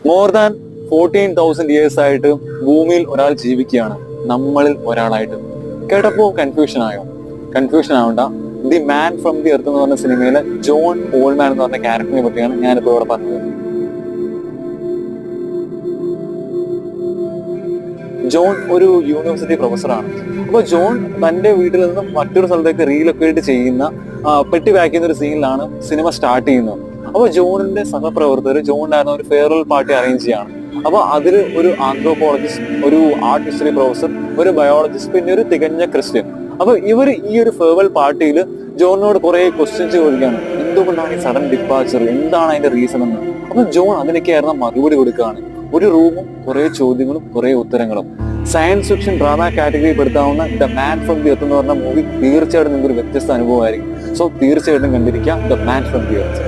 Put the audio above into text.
More than 14,000 years ആയിട്ട് ഭൂമിയിൽ ഒരാൾ ജീവിക്കുകയാണ്, നമ്മളിൽ ഒരാളായിട്ട്. കേട്ടപ്പോ കൺഫ്യൂഷൻ ആയോ? കൺഫ്യൂഷൻ ആവണ്ട. The man from the earth എന്ന് പറഞ്ഞ സിനിമയിലെ ജോൺ ഓൾമാൻ എന്ന് പറഞ്ഞ ക്യാരക്ടറിനെ പറ്റിയാണ് ഞാനിപ്പോ ഇവിടെ പറഞ്ഞത്. ജോൺ ഒരു യൂണിവേഴ്സിറ്റി പ്രൊഫസറാണ്. അപ്പോൾ ജോൺ തന്റെ വീട്ടിൽ നിന്നും മറ്റൊരു സ്ഥലത്തേക്ക് റീലൊക്കേറ്റ് ചെയ്യുന്ന പെട്ടി പാക്ക് ചെയ്യുന്ന ഒരു സീനിലാണ് സിനിമ സ്റ്റാർട്ട് ചെയ്യുന്നത്. അപ്പോൾ ജോണിന്റെ സഹപ്രവർത്തകർ ജോണിനായിരുന്ന ഒരു ഫെയർവെൽ പാർട്ടി അറേഞ്ച് ചെയ്യാണ്. അപ്പൊ അതിൽ ഒരു ആന്ത്രോപോളജിസ്റ്റ്, ഒരു ആർട്ട് ഹിസ്റ്ററി പ്രൊഫസർ, ഒരു ബയോളജിസ്റ്റ്, പിന്നെ ഒരു തികഞ്ഞ ക്രിസ്ത്യൻ. അപ്പൊ ഇവർ ഈ ഒരു ഫെയർവെൽ പാർട്ടിയിൽ ജോണിനോട് കുറെ ക്വസ്റ്റ്യൻസ് ചോദിക്കുകയാണ്. എന്തുകൊണ്ടാണ് ഈ സഡൻ ഡിപ്പാച്ചർ, എന്താണ് അതിന്റെ റീസൺ എന്ന്. അപ്പൊ ജോൺ അതിനൊക്കെയായിരുന്നു മറുപടി കൊടുക്കുകയാണ്. ഒരു റൂമും കുറെ ചോദ്യങ്ങളും കുറെ ഉത്തരങ്ങളും. സയൻസ് ഫിക്ഷൻ ഡ്രാമ കാറ്റഗറി പെടുത്താവുന്ന the man from the earth എന്ന് പറഞ്ഞ മൂവി തീർച്ചയായിട്ടും നിങ്ങൾക്ക് ഒരു വ്യത്യസ്ത അനുഭവമായിരിക്കും. സോ തീർച്ചയായിട്ടും കണ്ടിരിക്കാം the man from the earth.